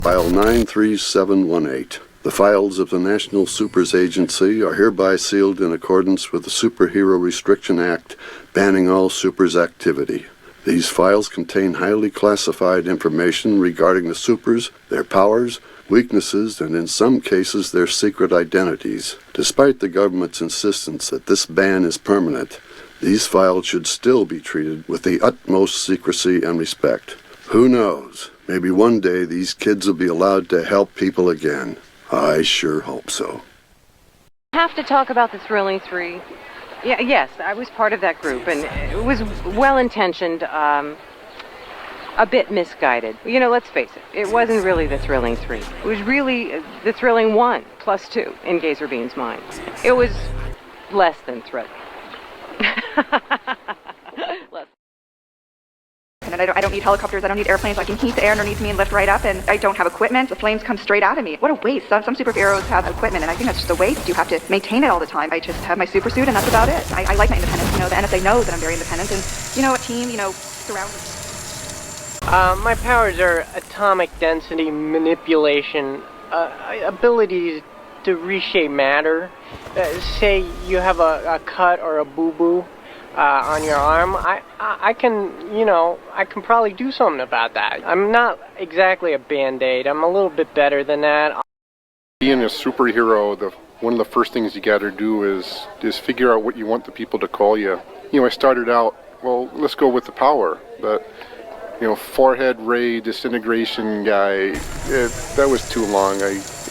File 93718. The files of the National Supers Agency are hereby sealed in accordance with the Superhero Restriction Act banning all supers activity. These files contain highly classified information regarding the supers, their powers, weaknesses, and in some cases their secret identities. Despite the government's insistence that this ban is permanent, these files should still be treated with the utmost secrecy and respect. Who knows? Maybe one day these kids will be allowed to help people again. I sure hope so. I have to talk about the Thrilling Three. Yes, I was part of that group, and it was well-intentioned, a bit misguided. You know, let's face it, it wasn't really the Thrilling Three. It was really the Thrilling One plus two in Gazer Bean's mind. It was less than thrilling. Less. And I don't need helicopters, I don't need airplanes. I can heat the air underneath me and lift right up, and I don't have equipment. The flames come straight out of me. What a waste. Some superheroes have equipment, and I think that's just a waste. You have to maintain it all the time. I just have my super suit, and that's about it. I like my independence. You know, the NSA knows that I'm very independent, and, you know, a team, you know, surrounds me. My powers are atomic density manipulation, ability to reshape matter. Say you have a cut or a boo-boo on your arm, I can, you know, I can probably do something about that. I'm not exactly a Band-Aid. I'm a little bit better than that. Being a superhero, one of the first things you got to do is figure out what you want the people to call you. You know, I started out, well, let's go with the power, but, you know, forehead ray disintegration guy, that was too long.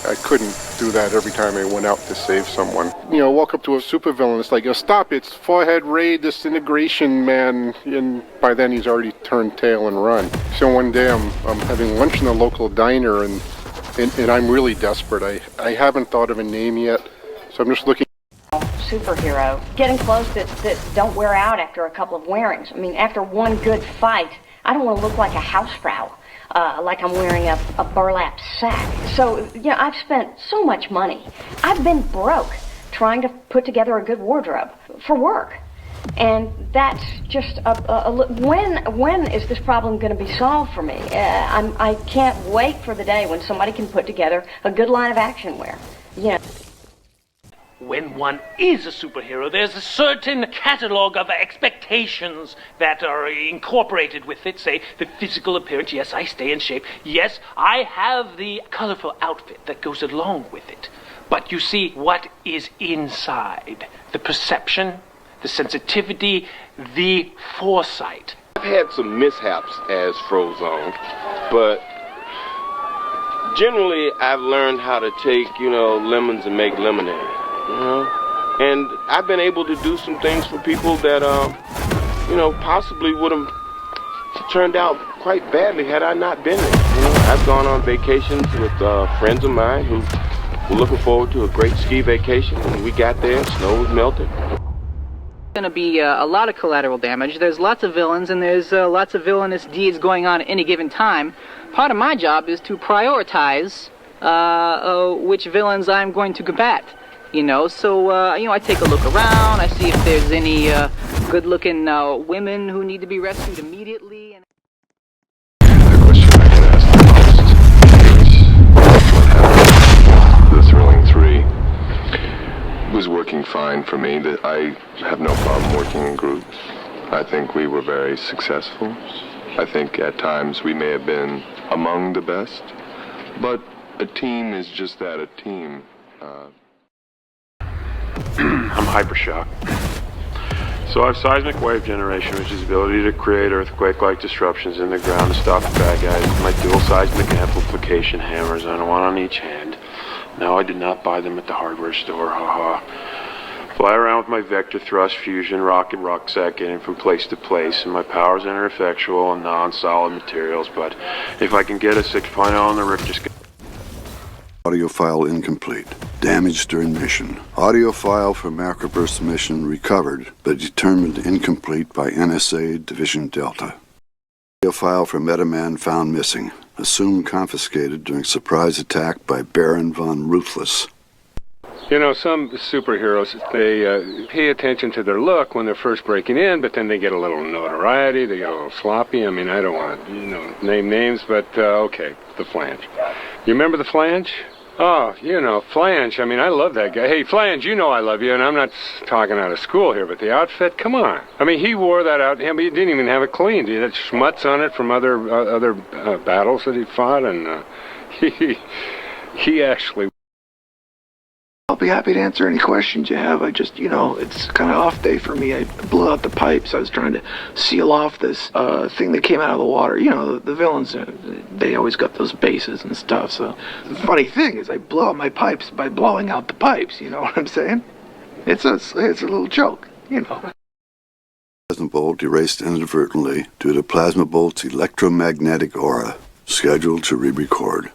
I couldn't do that every time I went out to save someone. You know, walk up to a supervillain, it's like, oh, stop, it's forehead ray disintegration man, and by then he's already turned tail and run. So one day I'm having lunch in a local diner, and I'm really desperate. I haven't thought of a name yet, so I'm just looking. Superhero. Getting clothes that don't wear out after a couple of wearings. I mean, after one good fight, I don't want to look like a housefrau. Like I'm wearing a burlap sack. So, you know, I've spent so much money. I've been broke trying to put together a good wardrobe for work. And that's just when is this problem going to be solved for me? I can't wait for the day when somebody can put together a good line of action wear. You know. When one is a superhero, there's a certain catalog of expectations that are incorporated with it. Say, the physical appearance. Yes, I stay in shape. Yes, I have the colorful outfit that goes along with it. But you see, what is inside? The perception, the sensitivity, the foresight. I've had some mishaps as Frozone, but generally I've learned how to take, you know, lemons and make lemonade. You know? And I've been able to do some things for people that, you know, possibly would have turned out quite badly had I not been there. You know, I've gone on vacations with friends of mine who were looking forward to a great ski vacation. When we got there, snow was melting. Going to be a lot of collateral damage. There's lots of villains, and there's lots of villainous deeds going on at any given time. Part of my job is to prioritize which villains I'm going to combat. You know, so, you know, I take a look around, I see if there's any good-looking women who need to be rescued immediately. And The question I get asked the most is, what happened? The Thrilling Three was working fine for me. I have no problem working in groups. I think we were very successful. I think at times we may have been among the best, but a team is just that, a team. I'm hypershock. So I have seismic wave generation, which is the ability to create earthquake-like disruptions in the ground to stop the bad guys. My dual seismic amplification hammers, and one on each hand. No, I did not buy them at the hardware store, haha. Fly around with my vector thrust fusion rocket rucksack getting from place to place, and my powers enter effectual and non-solid materials, but if I can get a 6.0 on the Richter scale. Audio file incomplete. Damaged during mission. Audio file for Macroburst mission recovered, but determined incomplete by NSA Division Delta. Audio file for Metaman found missing. Assumed confiscated during surprise attack by Baron von Ruthless. You know, some superheroes, they pay attention to their look when they're first breaking in, but then they get a little notoriety, they get a little sloppy. I mean, I don't want to, name names, but okay, the Flange. You remember the Flange? Oh, Flange. I mean, I love that guy. Hey, Flange, I love you, and I'm not talking out of school here, but the outfit, come on. I mean, he wore that out, but he didn't even have it cleaned. He had schmutz on it from other battles that he fought, and he actually... I'll be happy to answer any questions you have. I just, it's kind of off day for me. I blew out the pipes. I was trying to seal off this thing that came out of the water. The villains, they always got those bases and stuff. So the funny thing is I blow out my pipes by blowing out the pipes. You know what I'm saying? It's a little joke, Plasma bolt erased inadvertently due to plasma bolt's electromagnetic aura. Scheduled to re-record.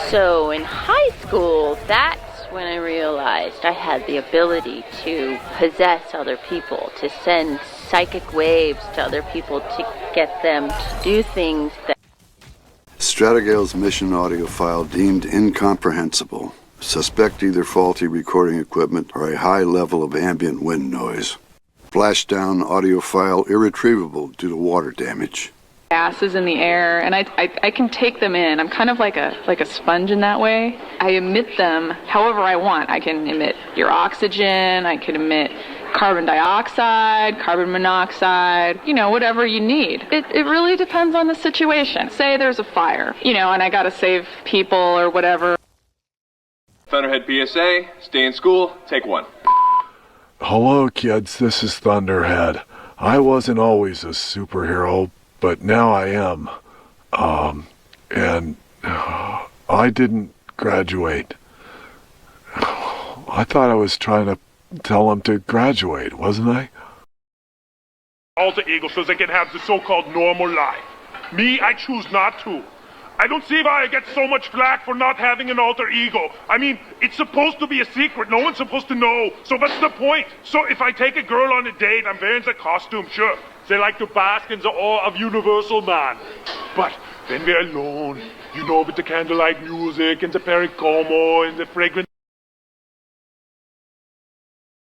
So in high school, that's when I realized I had the ability to possess other people, to send psychic waves to other people to get them to do things that... Stratigale's mission audio file deemed incomprehensible. Suspect either faulty recording equipment or a high level of ambient wind noise. Flashdown audio file irretrievable due to water damage. Gases in the air, and I can take them in. I'm kind of like a sponge in that way. I emit them however I want. I can emit your oxygen, I can emit carbon dioxide, carbon monoxide, whatever you need. It really depends on the situation. Say there's a fire, and I gotta save people or whatever. Thunderhead PSA, stay in school, take one. Hello kids, this is Thunderhead. I wasn't always a superhero, but now I am. And I didn't graduate. I thought I was trying to tell them to graduate, wasn't I? Alter ego so they can have the so-called normal life. Me, I choose not to. I don't see why I get so much flack for not having an alter ego. I mean, it's supposed to be a secret. No one's supposed to know. So what's the point? So if I take a girl on a date, I'm wearing the costume, sure. They like to bask in the awe of Universal Man. But when we're alone, with the candlelight music and the pericomo and the fragrant